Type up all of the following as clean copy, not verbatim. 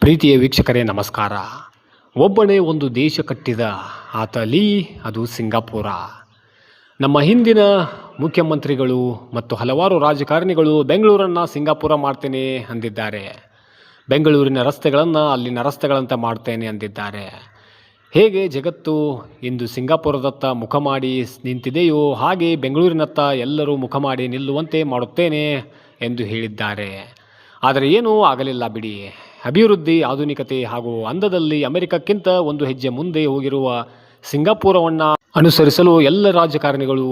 ಪ್ರೀತಿಯ ವೀಕ್ಷಕರೇ ನಮಸ್ಕಾರ. ಒಬ್ಬನೇ ಒಂದು ದೇಶ ಕಟ್ಟಿದ ಆತ ಲೀ, ಅದು ಸಿಂಗಾಪುರ. ನಮ್ಮ ಹಿಂದಿನ ಮುಖ್ಯಮಂತ್ರಿಗಳು ಮತ್ತು ಹಲವಾರು ರಾಜಕಾರಣಿಗಳು ಬೆಂಗಳೂರನ್ನು ಸಿಂಗಾಪುರ ಮಾಡ್ತೇನೆ ಅಂದಿದ್ದಾರೆ. ಬೆಂಗಳೂರಿನ ರಸ್ತೆಗಳನ್ನು ಅಲ್ಲಿನ ರಸ್ತೆಗಳಂತೆ ಮಾಡ್ತೇನೆ ಅಂದಿದ್ದಾರೆ. ಹೇಗೆ ಜಗತ್ತು ಇಂದು ಸಿಂಗಾಪುರದತ್ತ ಮುಖ ಮಾಡಿ ನಿಂತಿದೆಯೋ ಹಾಗೆ ಬೆಂಗಳೂರಿನತ್ತ ಎಲ್ಲರೂ ಮುಖ ಮಾಡಿ ನಿಲ್ಲುವಂತೆ ಮಾಡುತ್ತೇನೆ ಎಂದು ಹೇಳಿದ್ದಾರೆ. ಆದರೆ ಏನೂ ಆಗಲಿಲ್ಲ ಬಿಡಿ. ಅಭಿವೃದ್ಧಿ, ಆಧುನಿಕತೆ ಹಾಗೂ ಅಂದದಲ್ಲಿ ಅಮೆರಿಕಕ್ಕಿಂತ ಒಂದು ಹೆಜ್ಜೆ ಮುಂದೆ ಹೋಗಿರುವ ಸಿಂಗಾಪುರವನ್ನು ಅನುಸರಿಸಲು ಎಲ್ಲ ರಾಜಕಾರಣಿಗಳು,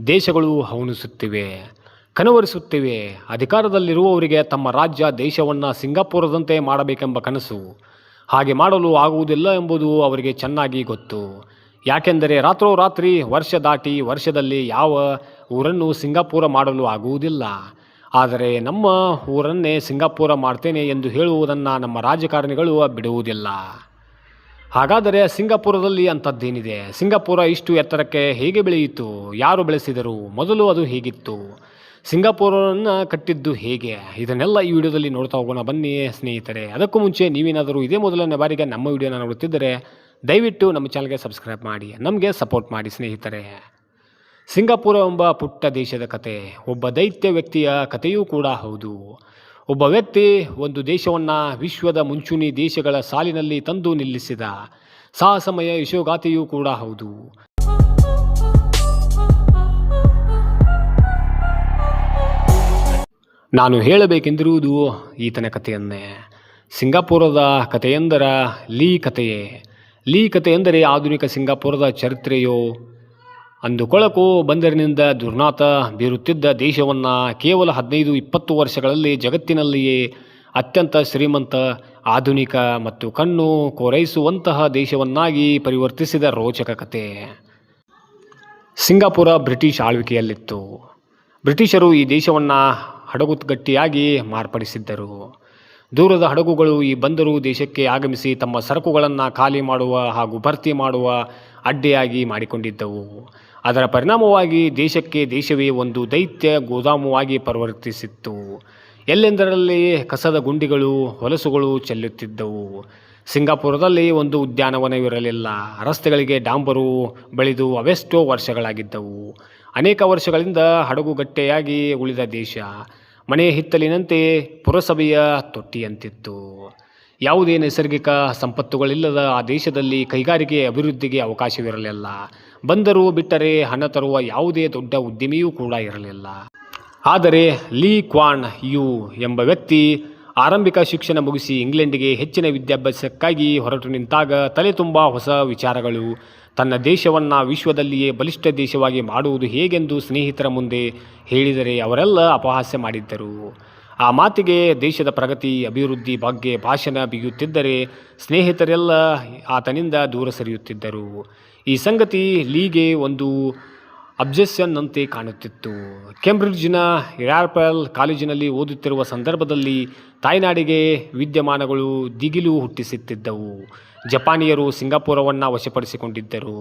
ದೇಶಗಳು ಹವಣಿಸುತ್ತಿವೆ, ಕನವರಿಸುತ್ತಿವೆ. ಅಧಿಕಾರದಲ್ಲಿರುವವರಿಗೆ ತಮ್ಮ ರಾಜ್ಯ, ದೇಶವನ್ನು ಸಿಂಗಾಪುರದಂತೆ ಮಾಡಬೇಕೆಂಬ ಕನಸು. ಹಾಗೆ ಮಾಡಲು ಆಗುವುದಿಲ್ಲ ಎಂಬುದು ಅವರಿಗೆ ಚೆನ್ನಾಗಿ ಗೊತ್ತು. ಯಾಕೆಂದರೆ ರಾತ್ರೋರಾತ್ರಿ ವರ್ಷ ದಾಟಿ ವರ್ಷದಲ್ಲಿ ಯಾವ ಊರನ್ನು ಸಿಂಗಾಪುರ ಮಾಡಲು ಆಗುವುದಿಲ್ಲ. ಆದರೆ ನಮ್ಮ ಊರನ್ನೇ ಸಿಂಗಾಪುರ ಮಾಡ್ತೇನೆ ಎಂದು ಹೇಳುವುದನ್ನು ನಮ್ಮ ರಾಜಕಾರಣಿಗಳು ಬಿಡುವುದಿಲ್ಲ. ಹಾಗಾದರೆ ಸಿಂಗಾಪುರದಲ್ಲಿ ಅಂಥದ್ದೇನಿದೆ? ಸಿಂಗಾಪುರ ಇಷ್ಟು ಎತ್ತರಕ್ಕೆ ಹೇಗೆ ಬೆಳೆಯಿತು? ಯಾರು ಬೆಳೆಸಿದರು? ಮೊದಲು ಅದು ಹೇಗಿತ್ತು? ಸಿಂಗಾಪುರವನ್ನು ಕಟ್ಟಿದ್ದು ಹೇಗೆ? ಇದನ್ನೆಲ್ಲ ಈ ವಿಡಿಯೋದಲ್ಲಿ ನೋಡ್ತಾ ಹೋಗೋಣ ಬನ್ನಿ ಸ್ನೇಹಿತರೆ. ಅದಕ್ಕೂ ಮುಂಚೆ ನೀವೇನಾದರೂ ಇದೇ ಮೊದಲನೇ ಬಾರಿಗೆ ನಮ್ಮ ವಿಡಿಯೋನ ನೋಡುತ್ತಿದ್ದರೆ ದಯವಿಟ್ಟು ನಮ್ಮ ಚಾನಲ್ಗೆ ಸಬ್ಸ್ಕ್ರೈಬ್ ಮಾಡಿ, ನಮಗೆ ಸಪೋರ್ಟ್ ಮಾಡಿ ಸ್ನೇಹಿತರೆ. ಸಿಂಗಾಪುರ ಎಂಬ ಪುಟ್ಟ ದೇಶದ ಕತೆ ಒಬ್ಬ ದೈತ್ಯ ವ್ಯಕ್ತಿಯ ಕಥೆಯೂ ಕೂಡ ಹೌದು. ಒಬ್ಬ ವ್ಯಕ್ತಿ ಒಂದು ದೇಶವನ್ನು ವಿಶ್ವದ ಮುಂಚೂಣಿ ದೇಶಗಳ ಸಾಲಿನಲ್ಲಿ ತಂದು ನಿಲ್ಲಿಸಿದ ಸಾಹಸಮಯ ಯಶೋಗಾಥೆಯೂ ಕೂಡ ಹೌದು. ನಾನು ಹೇಳಬೇಕೆಂದಿರುವುದು ಈತನ ಕಥೆಯನ್ನೇ. ಸಿಂಗಾಪುರದ ಕಥೆಯೆಂದರ ಲೀ ಕಥೆಯೇ. ಲೀ ಕಥೆ ಎಂದರೆ ಆಧುನಿಕ ಸಿಂಗಾಪುರದ ಚರಿತ್ರೆಯೋ. ಅಂದು ಕೊಳಕು ಬಂದರಿನಿಂದ ದುರ್ನಾತ ಬೀರುತ್ತಿದ್ದ ದೇಶವನ್ನು ಕೇವಲ 15-20 ವರ್ಷಗಳಲ್ಲಿ ಜಗತ್ತಿನಲ್ಲಿಯೇ ಅತ್ಯಂತ ಶ್ರೀಮಂತ, ಆಧುನಿಕ ಮತ್ತು ಕಣ್ಣು ಕೋರೈಸುವಂತಹ ದೇಶವನ್ನಾಗಿ ಪರಿವರ್ತಿಸಿದ ರೋಚಕ ಕತೆ. ಸಿಂಗಾಪುರ ಬ್ರಿಟಿಷ್ ಆಳ್ವಿಕೆಯಲ್ಲಿತ್ತು. ಬ್ರಿಟಿಷರು ಈ ದೇಶವನ್ನು ಹಡಗುಗಟ್ಟಿಯಾಗಿ ಮಾರ್ಪಡಿಸಿದ್ದರು. ದೂರದ ಹಡಗುಗಳು ಈ ಬಂದರು ದೇಶಕ್ಕೆ ಆಗಮಿಸಿ ತಮ್ಮ ಸರಕುಗಳನ್ನು ಖಾಲಿ ಮಾಡುವ ಹಾಗೂ ಭರ್ತಿ ಮಾಡುವ ಅಡ್ಡೆಯಾಗಿ ಮಾಡಿಕೊಂಡಿದ್ದವು. ಅದರ ಪರಿಣಾಮವಾಗಿ ದೇಶವೇ ಒಂದು ದೈತ್ಯ ಗೋದಾಮುವಾಗಿ ಪರಿವರ್ತಿಸಿತ್ತು. ಎಲ್ಲೆಂದರಲ್ಲಿ ಕಸದ ಗುಂಡಿಗಳು, ಹೊಲಸುಗಳು ಚೆಲ್ಲುತ್ತಿದ್ದವು. ಸಿಂಗಾಪುರದಲ್ಲಿ ಒಂದು ಉದ್ಯಾನವನವಿರಲಿಲ್ಲ. ರಸ್ತೆಗಳಿಗೆ ಡಾಂಬರು ಬೆಳೆದು ಅವೆಷ್ಟೋ ವರ್ಷಗಳಾಗಿದ್ದವು. ಅನೇಕ ವರ್ಷಗಳಿಂದ ಹಡಗುಗಟ್ಟೆಯಾಗಿ ಉಳಿದ ದೇಶ ಮನೆ ಹಿತ್ತಲಿನಂತೆ ಪುರಸಭೆಯ ತೊಟ್ಟಿಯಂತಿತ್ತು. ಯಾವುದೇ ನೈಸರ್ಗಿಕ ಸಂಪತ್ತುಗಳಿಲ್ಲದ ಆ ದೇಶದಲ್ಲಿ ಕೈಗಾರಿಕೆ ಅಭಿವೃದ್ಧಿಗೆ ಅವಕಾಶವಿರಲಿಲ್ಲ. ಬಂದರು ಬಿಟ್ಟರೆ ಹಣ ತರುವ ಯಾವುದೇ ದೊಡ್ಡ ಉದ್ಯಮಿಯೂ ಕೂಡ ಇರಲಿಲ್ಲ. ಆದರೆ ಲೀ ಕ್ವಾನ್ ಯು ಎಂಬ ವ್ಯಕ್ತಿ ಆರಂಭಿಕ ಶಿಕ್ಷಣ ಮುಗಿಸಿ ಇಂಗ್ಲೆಂಡಿಗೆ ಹೆಚ್ಚಿನ ವಿದ್ಯಾಭ್ಯಾಸಕ್ಕಾಗಿ ಹೊರಟು ನಿಂತಾಗ ತಲೆ ತುಂಬ ಹೊಸ ವಿಚಾರಗಳು. ತನ್ನ ದೇಶವನ್ನು ವಿಶ್ವದಲ್ಲಿಯೇ ಬಲಿಷ್ಠ ದೇಶವಾಗಿ ಮಾಡುವುದು ಹೇಗೆಂದು ಸ್ನೇಹಿತರ ಮುಂದೆ ಹೇಳಿದರೆ ಅವರೆಲ್ಲ ಅಪಹಾಸ್ಯ ಮಾಡಿದ್ದರು. ಆ ಮಾತಿಗೆ ದೇಶದ ಪ್ರಗತಿ, ಅಭಿವೃದ್ಧಿ ಬಗ್ಗೆ ಭಾಷಣ ಬಿಗಿಯುತ್ತಿದ್ದರೆ ಸ್ನೇಹಿತರೆಲ್ಲ ಆತನಿಂದ ದೂರ ಸರಿಯುತ್ತಿದ್ದರು. ಈ ಸಂಗತಿ ಲೀಗೆ ಒಂದು ಅಬ್ಜೆಕ್ಷನ್ ಅಂತೆ ಕಾಣುತ್ತಿತ್ತು. ಕೇಂಬ್ರಿಡ್ಜ್ನ ರಾಯಲ್ ಕಾಲೇಜಿನಲ್ಲಿ ಓದುತ್ತಿರುವ ಸಂದರ್ಭದಲ್ಲಿ ತಾಯ್ನಾಡಿಗೆ ವಿದ್ಯಮಾನಗಳು ದಿಗಿಲು ಹುಟ್ಟಿಸುತ್ತಿದ್ದವು. ಜಪಾನಿಯರು ಸಿಂಗಾಪುರವನ್ನು ವಶಪಡಿಸಿಕೊಂಡಿದ್ದರು.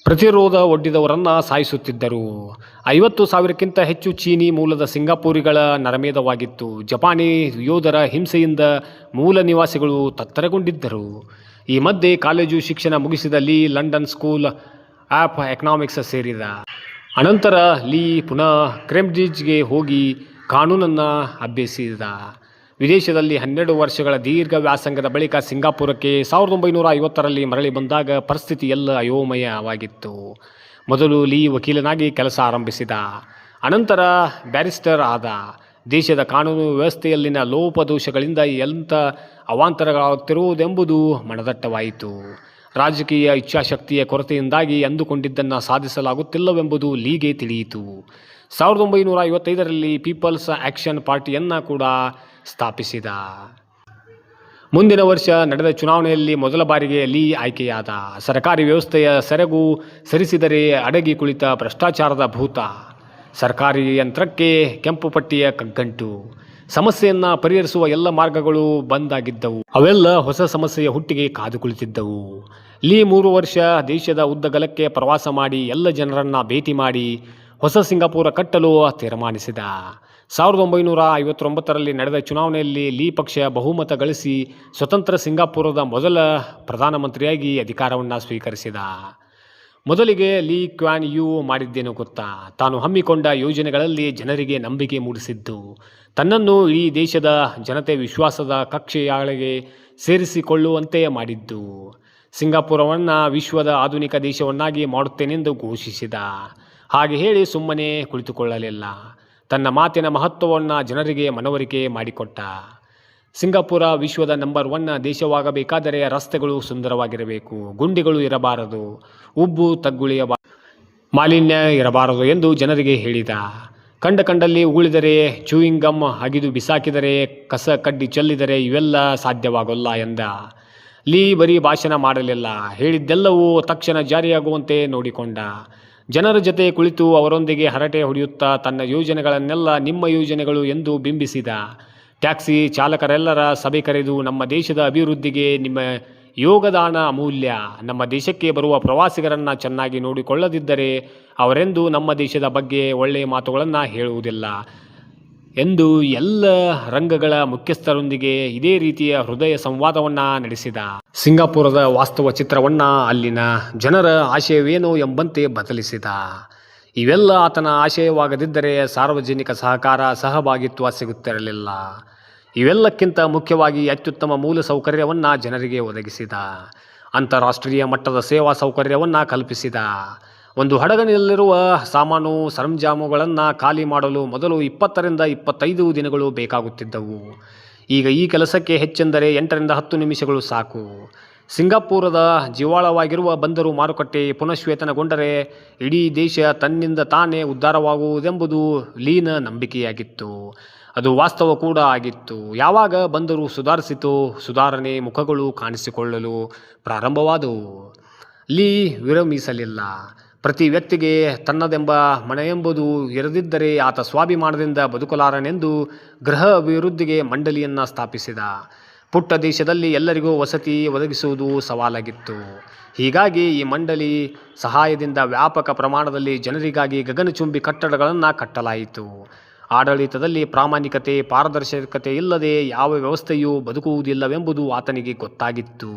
ಪ್ರತಿರೋಧ ಒಡ್ಡಿದವರನ್ನು ಸಾಯಿಸುತ್ತಿದ್ದರು. 50,000ಕ್ಕಿಂತ ಹೆಚ್ಚು ಚೀನಿ ಮೂಲದ ಸಿಂಗಾಪುರಿಗಳ ನರಮೇಧವಾಗಿತ್ತು. ಜಪಾನಿ ಯೋಧರ ಹಿಂಸೆಯಿಂದ ಮೂಲ ನಿವಾಸಿಗಳು ತತ್ತರಗೊಂಡಿದ್ದರು. ಈ ಮಧ್ಯೆ ಕಾಲೇಜು ಶಿಕ್ಷಣ ಮುಗಿಸಿದ ಲೀ ಲಂಡನ್ ಸ್ಕೂಲ್ ಆಫ್ ಎಕನಾಮಿಕ್ಸ್ ಸೇರಿದ. ಅನಂತರ ಲೀ ಪುನಃ ಕೇಂಬ್ರಿಡ್ಜ್ಗೆ ಹೋಗಿ ಕಾನೂನನ್ನು ಅಭ್ಯಸಿಸಿದ. ವಿದೇಶದಲ್ಲಿ 12 ವರ್ಷಗಳ ದೀರ್ಘ ವ್ಯಾಸಂಗದ ಬಳಿಕ ಸಿಂಗಾಪುರಕ್ಕೆ 1950ರಲ್ಲಿ ಮರಳಿ ಬಂದಾಗ ಪರಿಸ್ಥಿತಿ ಎಲ್ಲ ಅಯೋಮಯವಾಗಿತ್ತು. ಮೊದಲು ಲೀ ವಕೀಲನಾಗಿ ಕೆಲಸ ಆರಂಭಿಸಿದ. ಅನಂತರ ಬ್ಯಾರಿಸ್ಟರ್ ಆದ. ದೇಶದ ಕಾನೂನು ವ್ಯವಸ್ಥೆಯಲ್ಲಿನ ಲೋಪದೋಷಗಳಿಂದ ಎಂಥ ಅವಾಂತರಗಳಾಗುತ್ತಿರುವುದೆಂಬುದು ಮನದಟ್ಟವಾಯಿತು. ರಾಜಕೀಯ ಇಚ್ಛಾಶಕ್ತಿಯ ಕೊರತೆಯಿಂದಾಗಿ ಅಂದುಕೊಂಡಿದ್ದನ್ನು ಸಾಧಿಸಲಾಗುತ್ತಿಲ್ಲವೆಂಬುದು ಲೀಗೆ ತಿಳಿಯಿತು. 1955ರಲ್ಲಿ ಪೀಪಲ್ಸ್ ಆಕ್ಷನ್ ಪಾರ್ಟಿಯನ್ನು ಕೂಡ ಸ್ಥಾಪಿಸಿದ. ಮುಂದಿನ ವರ್ಷ ನಡೆದ ಚುನಾವಣೆಯಲ್ಲಿ ಮೊದಲ ಬಾರಿಗೆ ಲೀ ಆಯ್ಕೆಯಾದ. ಸರ್ಕಾರಿ ವ್ಯವಸ್ಥೆಯ ಸೆರಗು ಸರಿಸಿದರೆ ಅಡಗಿ ಕುಳಿತ ಭ್ರಷ್ಟಾಚಾರದ ಭೂತ. ಸರ್ಕಾರಿ ಯಂತ್ರಕ್ಕೆ ಕೆಂಪು ಪಟ್ಟಿಯ ಕಗ್ಗಂಟು. ಸಮಸ್ಯೆಯನ್ನು ಪರಿಹರಿಸುವ ಎಲ್ಲ ಮಾರ್ಗಗಳು ಬಂದಾಗಿದ್ದವು. ಅವೆಲ್ಲ ಹೊಸ ಸಮಸ್ಯೆಯ ಹುಟ್ಟಿಗೆ ಕಾದು ಕುಳಿತಿದ್ದವು. ಲೀ 3 ವರ್ಷ ದೇಶದ ಉದ್ದಗಲಕ್ಕೆ ಪ್ರವಾಸ ಮಾಡಿ ಎಲ್ಲ ಜನರನ್ನು ಭೇಟಿ ಮಾಡಿ ಹೊಸ ಸಿಂಗಾಪುರ ಕಟ್ಟಲು ತೀರ್ಮಾನಿಸಿದ. 1959ರಲ್ಲಿ ನಡೆದ ಚುನಾವಣೆಯಲ್ಲಿ ಲೀ ಪಕ್ಷ ಬಹುಮತ ಗಳಿಸಿ ಸ್ವತಂತ್ರ ಸಿಂಗಾಪುರದ ಮೊದಲ ಪ್ರಧಾನಮಂತ್ರಿಯಾಗಿ ಅಧಿಕಾರವನ್ನು ಸ್ವೀಕರಿಸಿದ. ಮೊದಲಿಗೆ ಲೀ ಕ್ವಾನ್ ಯೂ ಮಾಡಿದ್ದೇನು ಗೊತ್ತಾ? ತಾನು ಹಮ್ಮಿಕೊಂಡ ಯೋಜನೆಗಳಲ್ಲಿ ಜನರಿಗೆ ನಂಬಿಕೆ ಮೂಡಿಸಿದ್ದು, ತನ್ನನ್ನು ಇಡೀ ದೇಶದ ಜನತೆ ವಿಶ್ವಾಸದ ಕಕ್ಷೆಯೊಳಗೆ ಸೇರಿಸಿಕೊಳ್ಳುವಂತೆ ಮಾಡಿದ್ದು. ಸಿಂಗಾಪುರವನ್ನು ವಿಶ್ವದ ಆಧುನಿಕ ದೇಶವನ್ನಾಗಿ ಮಾಡುತ್ತೇನೆಂದು ಘೋಷಿಸಿದ. ಹಾಗೆ ಹೇಳಿ ಸುಮ್ಮನೆ ಕುಳಿತುಕೊಳ್ಳಲಿಲ್ಲ. ತನ್ನ ಮಾತಿನ ಮಹತ್ವವನ್ನು ಜನರಿಗೆ ಮನವರಿಕೆ ಮಾಡಿಕೊಟ್ಟ. ಸಿಂಗಾಪುರ ವಿಶ್ವದ ನಂಬರ್ 1 ದೇಶವಾಗಬೇಕಾದರೆ ರಸ್ತೆಗಳು ಸುಂದರವಾಗಿರಬೇಕು, ಗುಂಡಿಗಳು ಇರಬಾರದು, ಉಬ್ಬು ತಗ್ಗುಳಿಯ ಮಾಲಿನ್ಯ ಇರಬಾರದು ಎಂದು ಜನರಿಗೆ ಹೇಳಿದ. ಕಂಡಲ್ಲಿ ಉಗುಳಿದರೆ, ಚೂಯಿಂಗ್ ಗಮ್ ಅಗಿದು ಬಿಸಾಕಿದರೆ, ಕಸ ಕಡ್ಡಿ ಚೆಲ್ಲಿದರೆ ಇವೆಲ್ಲ ಸಾಧ್ಯವಾಗಲ್ಲ ಎಂದ. ಲೀ ಬರೀ ಭಾಷಣ ಮಾಡಲಿಲ್ಲ, ಹೇಳಿದ್ದೆಲ್ಲವೂ ತಕ್ಷಣ ಜಾರಿಯಾಗುವಂತೆ ನೋಡಿಕೊಂಡ. ಜನರ ಜೊತೆ ಕುಳಿತು ಅವರೊಂದಿಗೆ ಹರಟೆ ಹೊಡೆಯುತ್ತಾ ತನ್ನ ಯೋಜನೆಗಳನ್ನೆಲ್ಲ ನಿಮ್ಮ ಯೋಜನೆಗಳು ಎಂದು ಬಿಂಬಿಸಿದ. ಟ್ಯಾಕ್ಸಿ ಚಾಲಕರೆಲ್ಲರ ಸಭೆ ಕರೆದು, ನಮ್ಮ ದೇಶದ ಅಭಿವೃದ್ಧಿಗೆ ನಿಮ್ಮ ಯೋಗದಾನ ಅಮೂಲ್ಯ. ನಮ್ಮ ದೇಶಕ್ಕೆ ಬರುವ ಪ್ರವಾಸಿಗರನ್ನು ಚೆನ್ನಾಗಿ ನೋಡಿಕೊಳ್ಳದಿದ್ದರೆ ಅವರೆಂದು ನಮ್ಮ ದೇಶದ ಬಗ್ಗೆ ಒಳ್ಳೆಯ ಮಾತುಗಳನ್ನು ಹೇಳುವುದಿಲ್ಲ ಎಂದು ಎಲ್ಲ ರಂಗಗಳ ಮುಖ್ಯಸ್ಥರೊಂದಿಗೆ ಇದೇ ರೀತಿಯ ಹೃದಯ ಸಂವಾದವನ್ನು ನಡೆಸಿದ. ಸಿಂಗಾಪುರದ ವಾಸ್ತವ ಚಿತ್ರವನ್ನು ಅಲ್ಲಿನ ಜನರ ಆಶಯವೇನು ಎಂಬಂತೆ ಬದಲಿಸಿದ. ಇವೆಲ್ಲ ಆತನ ಆಶಯವಾಗದಿದ್ದರೆ ಸಾರ್ವಜನಿಕ ಸಹಕಾರ, ಸಹಭಾಗಿತ್ವ ಸಿಗುತ್ತಿರಲಿಲ್ಲ. ಇವೆಲ್ಲಕ್ಕಿಂತ ಮುಖ್ಯವಾಗಿ ಅತ್ಯುತ್ತಮ ಮೂಲ ಸೌಕರ್ಯವನ್ನು ಜನರಿಗೆ ಒದಗಿಸಿದ. ಅಂತಾರಾಷ್ಟ್ರೀಯ ಮಟ್ಟದ ಸೇವಾ ಸೌಕರ್ಯವನ್ನು ಕಲ್ಪಿಸಿದ. ಒಂದು ಹಡಗಿನಲ್ಲಿರುವ ಸಾಮಾನು ಸರಂಜಾಮುಗಳನ್ನು ಖಾಲಿ ಮಾಡಲು ಮೊದಲು 20 ರಿಂದ 25 ದಿನಗಳು ಬೇಕಾಗುತ್ತಿದ್ದವು. ಈಗ ಈ ಕೆಲಸಕ್ಕೆ ಹೆಚ್ಚೆಂದರೆ 8 ರಿಂದ 10 ನಿಮಿಷಗಳು ಸಾಕು. ಸಿಂಗಾಪುರದ ಜೀವಾಳವಾಗಿರುವ ಬಂದರು ಮಾರುಕಟ್ಟೆ ಪುನಶ್ಚೇತನಗೊಂಡರೆ ಇಡೀ ದೇಶ ತನ್ನಿಂದ ತಾನೇ ಉದ್ಧಾರವಾಗುವುದೆಂಬುದು ಲೀನ ನಂಬಿಕೆಯಾಗಿತ್ತು. ಅದು ವಾಸ್ತವ ಕೂಡ ಆಗಿತ್ತು. ಯಾವಾಗ ಬಂದರು ಸುಧಾರಿಸಿತೋ ಸುಧಾರಣೆ ಮುಖಗಳು ಕಾಣಿಸಿಕೊಳ್ಳಲು ಪ್ರಾರಂಭವಾದವು. ಲೀ ವಿರಮಿಸಲಿಲ್ಲ. ಪ್ರತಿ ವ್ಯಕ್ತಿಗೆ ತನ್ನದೆಂಬ ಮನೆಯೆಂಬುದು ಇರದಿದ್ದರೆ ಆತ ಸ್ವಾಭಿಮಾನದಿಂದ ಬದುಕಲಾರನೆಂದು ಗೃಹ ಅಭಿವೃದ್ಧಿಗೆ ಮಂಡಳಿಯನ್ನು ಸ್ಥಾಪಿಸಿದ. ಪುಟ್ಟ ದೇಶದಲ್ಲಿ ಎಲ್ಲರಿಗೂ ವಸತಿ ಒದಗಿಸುವುದು ಸವಾಲಾಗಿತ್ತು. ಹೀಗಾಗಿ ಈ ಮಂಡಳಿ ಸಹಾಯದಿಂದ ವ್ಯಾಪಕ ಪ್ರಮಾಣದಲ್ಲಿ ಜನರಿಗಾಗಿ ಗಗನಚುಂಬಿ ಕಟ್ಟಡಗಳನ್ನು ಕಟ್ಟಲಾಯಿತು. ಆಡಳಿತದಲ್ಲಿ ಪ್ರಾಮಾಣಿಕತೆ, ಪಾರದರ್ಶಕತೆ ಇಲ್ಲದೆ ಯಾವ ವ್ಯವಸ್ಥೆಯೂ ಬದುಕುವುದಿಲ್ಲವೆಂಬುದು ಆತನಿಗೆ ಗೊತ್ತಾಗಿತ್ತು.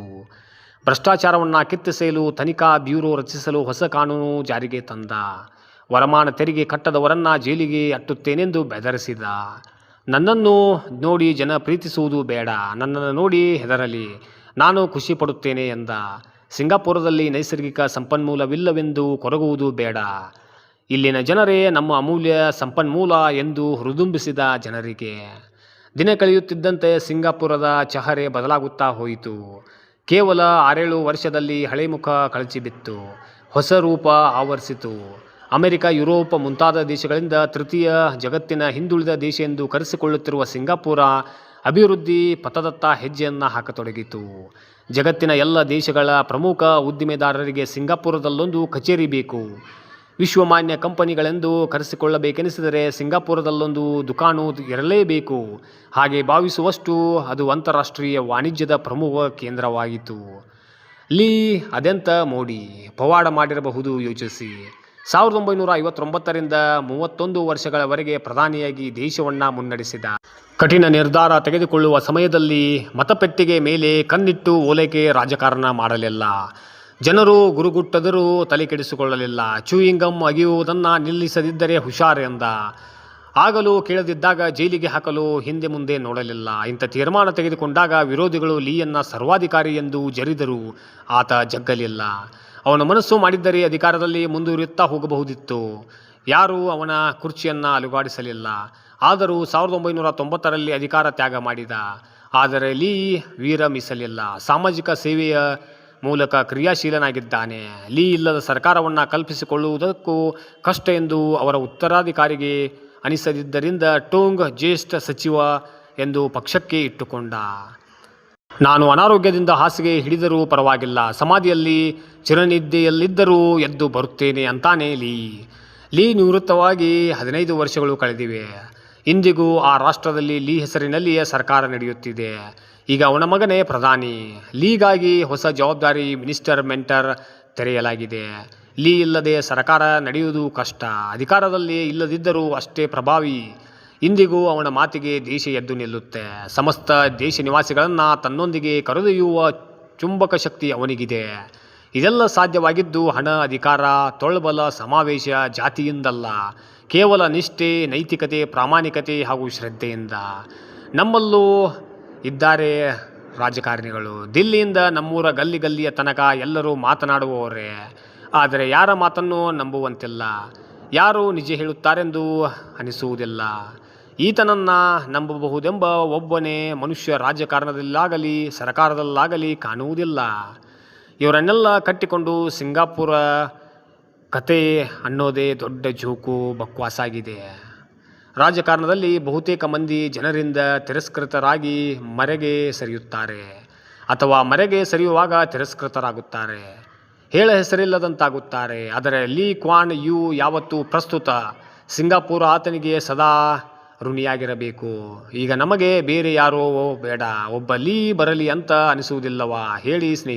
ಭ್ರಷ್ಟಾಚಾರವನ್ನು ಕಿತ್ತೆಸೆಯಲು ತನಿಖಾ ಬ್ಯೂರೋ ರಚಿಸಲು ಹೊಸ ಕಾನೂನು ಜಾರಿಗೆ ತಂದ. ವರಮಾನ ತೆರಿಗೆ ಕಟ್ಟದವರನ್ನು ಜೈಲಿಗೆ ಅಟ್ಟುತ್ತೇನೆಂದು ಬೆದರಿಸಿದ. ನನ್ನನ್ನು ನೋಡಿ ಜನ ಪ್ರೀತಿಸುವುದು ಬೇಡ, ನನ್ನನ್ನು ನೋಡಿ ಹೆದರಲಿ, ನಾನು ಖುಷಿ ಪಡುತ್ತೇನೆ ಎಂದ. ಸಿಂಗಾಪುರದಲ್ಲಿ ನೈಸರ್ಗಿಕ ಸಂಪನ್ಮೂಲವಿಲ್ಲವೆಂದು ಕೊರಗುವುದು ಬೇಡ, ಇಲ್ಲಿನ ಜನರೇ ನಮ್ಮ ಅಮೂಲ್ಯ ಸಂಪನ್ಮೂಲ ಎಂದು ಹುರಿದುಂಬಿಸಿದ ಜನರಿಗೆ. ದಿನ ಕಳೆಯುತ್ತಿದ್ದಂತೆ ಸಿಂಗಾಪುರದ ಚಹರೆ ಬದಲಾಗುತ್ತಾ ಹೋಯಿತು. ಕೇವಲ 6-7 ವರ್ಷದಲ್ಲಿ ಹಳೆ ಮುಖ ಕಳಚಿಬಿತ್ತು. ಹೊಸ ರೂಪ ಆವರಿಸಿತು. ಅಮೆರಿಕ, ಯುರೋಪ್ ಮುಂತಾದ ದೇಶಗಳಿಂದ ತೃತೀಯ ಜಗತ್ತಿನ ಹಿಂದುಳಿದ ದೇಶ ಎಂದು ಕರೆಸಿಕೊಳ್ಳುತ್ತಿರುವ ಸಿಂಗಾಪುರ ಅಭಿವೃದ್ಧಿ ಪಥದತ್ತ ಹೆಜ್ಜೆಯನ್ನು ಹಾಕತೊಡಗಿತು. ಜಗತ್ತಿನ ಎಲ್ಲ ದೇಶಗಳ ಪ್ರಮುಖ ಉದ್ದಿಮೆದಾರರಿಗೆ ಸಿಂಗಾಪುರದಲ್ಲೊಂದು ಕಚೇರಿ ಬೇಕು. ವಿಶ್ವಮಾನ್ಯ ಕಂಪನಿಗಳೆಂದು ಕರೆಸಿಕೊಳ್ಳಬೇಕೆನಿಸಿದರೆ ಸಿಂಗಾಪುರದಲ್ಲೊಂದು ದುಕಾನು ಇರಲೇಬೇಕು. ಹಾಗೆ ಭಾವಿಸುವಷ್ಟು ಅದು ಅಂತಾರಾಷ್ಟ್ರೀಯ ವಾಣಿಜ್ಯದ ಪ್ರಮುಖ ಕೇಂದ್ರವಾಯಿತು. ಲೀ ಅದೆಂಥ ಮೋಡಿ ಪವಾಡ ಮಾಡಿರಬಹುದು ಯೋಚಿಸಿ. 1959ರಿಂದ 31 ವರ್ಷಗಳವರೆಗೆ ಪ್ರಧಾನಿಯಾಗಿ ದೇಶವನ್ನು ಮುನ್ನಡೆಸಿದ. ಕಠಿಣ ನಿರ್ಧಾರ ತೆಗೆದುಕೊಳ್ಳುವ ಸಮಯದಲ್ಲಿ ಮತಪೆಟ್ಟಿಗೆ ಮೇಲೆ ಕಣ್ಣಿಟ್ಟು ಓಲೈಕೆ ರಾಜಕಾರಣ ಮಾಡಲಿಲ್ಲ. ಜನರು ಗುರುಗುಟ್ಟದರೂ ತಲೆ ಕೆಡಿಸಿಕೊಳ್ಳಲಿಲ್ಲ. ಚೂಯಿಂಗ್ ಗಮ್ ಅಗಿಯುವುದನ್ನು ನಿಲ್ಲಿಸದಿದ್ದರೆ ಹುಷಾರ್ ಎಂದ. ಆಗಲೂ ಕೇಳದಿದ್ದಾಗ ಜೈಲಿಗೆ ಹಾಕಲು ಹಿಂದೆ ಮುಂದೆ ನೋಡಲಿಲ್ಲ. ಇಂಥ ತೀರ್ಮಾನ ತೆಗೆದುಕೊಂಡಾಗ ವಿರೋಧಿಗಳು ಲೀಯನ್ನು ಸರ್ವಾಧಿಕಾರಿ ಎಂದು ಜರಿದರು. ಆತ ಜಗ್ಗಲಿಲ್ಲ. ಅವನ ಮನಸ್ಸು ಮಾಡಿದ್ದರೆ ಅಧಿಕಾರದಲ್ಲಿ ಮುಂದುವರಿಯುತ್ತಾ ಹೋಗಬಹುದಿತ್ತು. ಯಾರೂ ಅವನ ಕುರ್ಚಿಯನ್ನು ಅಲುಗಾಡಿಸಲಿಲ್ಲ. ಆದರೂ 1990ರಲ್ಲಿ ಅಧಿಕಾರ ತ್ಯಾಗ ಮಾಡಿದ. ಆದರೆ ಲೀ ವಿರಮಿಸಲಿಲ್ಲ. ಸಾಮಾಜಿಕ ಸೇವೆಯ ಮೂಲಕ ಕ್ರಿಯಾಶೀಲನಾಗಿದ್ದಾನೆ. ಲೀ ಇಲ್ಲದ ಸರ್ಕಾರವನ್ನು ಕಲ್ಪಿಸಿಕೊಳ್ಳುವುದಕ್ಕೂ ಕಷ್ಟ ಎಂದು ಅವರ ಉತ್ತರಾಧಿಕಾರಿಗೆ ಅನಿಸದಿದ್ದರಿಂದ ಟೋಂಗ್ ಜ್ಯೇಷ್ಠ ಸಚಿವ ಎಂದು ಪಕ್ಷಕ್ಕೆ ಇಟ್ಟುಕೊಂಡ. ನಾನು ಅನಾರೋಗ್ಯದಿಂದ ಹಾಸಿಗೆ ಹಿಡಿದರೂ ಪರವಾಗಿಲ್ಲ, ಸಮಾಧಿಯಲ್ಲಿ ಚಿರನಿದ್ದೆಯಲ್ಲಿದ್ದರೂ ಎದ್ದು ಬರುತ್ತೇನೆ ಅಂತಾನೆ ಲೀ. ಲೀ ನಿವೃತ್ತವಾಗಿ 15 ವರ್ಷಗಳು ಕಳೆದಿವೆ. ಇಂದಿಗೂ ಆ ರಾಷ್ಟ್ರದಲ್ಲಿ ಲೀ ಹೆಸರಿನಲ್ಲಿಯೇ ಸರ್ಕಾರ ನಡೆಯುತ್ತಿದೆ. ಈಗ ಅವನ ಮಗನೇ ಪ್ರಧಾನಿ. ಲೀಗಾಗಿ ಹೊಸ ಜವಾಬ್ದಾರಿ ಮಿನಿಸ್ಟರ್ ಮೆಂಟರ್ ತೆರೆಯಲಾಗಿದೆ. ಲೀ ಇಲ್ಲದೆ ಸರ್ಕಾರ ನಡೆಯುವುದು ಕಷ್ಟ. ಅಧಿಕಾರದಲ್ಲಿ ಇಲ್ಲದಿದ್ದರೂ ಅಷ್ಟೇ ಪ್ರಭಾವಿ. ಇಂದಿಗೂ ಅವನ ಮಾತಿಗೆ ದೇಶ ಎದ್ದು ನಿಲ್ಲುತ್ತೆ. ಸಮಸ್ತ ದೇಶ ನಿವಾಸಿಗಳನ್ನು ತನ್ನೊಂದಿಗೆ ಕರೆದೊಯ್ಯುವ ಚುಂಬಕ ಶಕ್ತಿ ಅವನಿಗಿದೆ. ಇದೆಲ್ಲ ಸಾಧ್ಯವಾಗಿದ್ದು ಹಣ, ಅಧಿಕಾರ, ತೊಳ್ಬಲ, ಸಮಾವೇಶ, ಜಾತಿಯಿಂದಲ್ಲ, ಕೇವಲ ನಿಷ್ಠೆ, ನೈತಿಕತೆ, ಪ್ರಾಮಾಣಿಕತೆ ಹಾಗೂ ಶ್ರದ್ಧೆಯಿಂದ. ನಮ್ಮಲ್ಲೂ ಇದ್ದಾರೆ ರಾಜಕಾರಣಿಗಳು. ದಿಲ್ಲಿಯಿಂದ ನಮ್ಮೂರ ಗಲ್ಲಿಯ ತನಕ ಎಲ್ಲರೂ ಮಾತನಾಡುವವರೇ. ಆದರೆ ಯಾರ ಮಾತನ್ನು ನಂಬುವಂತಿಲ್ಲ. ಯಾರು ನಿಜ ಹೇಳುತ್ತಾರೆಂದು ಅನಿಸುವುದಿಲ್ಲ. ಈತನನ್ನು ನಂಬಬಹುದೆಂಬ ಒಬ್ಬನೇ ಮನುಷ್ಯ ರಾಜಕಾರಣದಲ್ಲಾಗಲಿ ಸರ್ಕಾರದಲ್ಲಾಗಲಿ ಕಾಣುವುದಿಲ್ಲ. ಇವರನ್ನೆಲ್ಲ ಕಟ್ಟಿಕೊಂಡು ಸಿಂಗಾಪುರ ಕತೆ ಅನ್ನೋದೇ ದೊಡ್ಡ ಜೋಕು, ಬಕ್ವಾಸಾಗಿದೆ. ರಾಜಕಾರಣದಲ್ಲಿ ಬಹುತೇಕ ಮಂದಿ ಜನರಿಂದ ತಿರಸ್ಕೃತರಾಗಿ ಮರೆಗೆ ಸರಿಯುತ್ತಾರೆ, ಅಥವಾ ಮರೆಗೆ ಸರಿಯುವಾಗ ತಿರಸ್ಕೃತರಾಗುತ್ತಾರೆ, ಹೇಳ ಹೆಸರಿಲ್ಲದಂತಾಗುತ್ತಾರೆ. ಆದರೆ ಲೀ ಕ್ವಾನ್ ಯು ಯಾವತ್ತೂ ಪ್ರಸ್ತುತ ಸಿಂಗಾಪುರ ಆತನಿಗೆ ಸದಾ ಋಣಿಯಾಗಿರಬೇಕು. ಈಗ ನಮಗೆ ಬೇರೆ ಯಾರೋ ಬೇಡ, ಒಬ್ಬ ಲೀ ಬರಲಿ ಅಂತ ಅನಿಸುವುದಿಲ್ಲವಾ ಹೇಳಿ ಸ್ನೇಹಿತರೆ.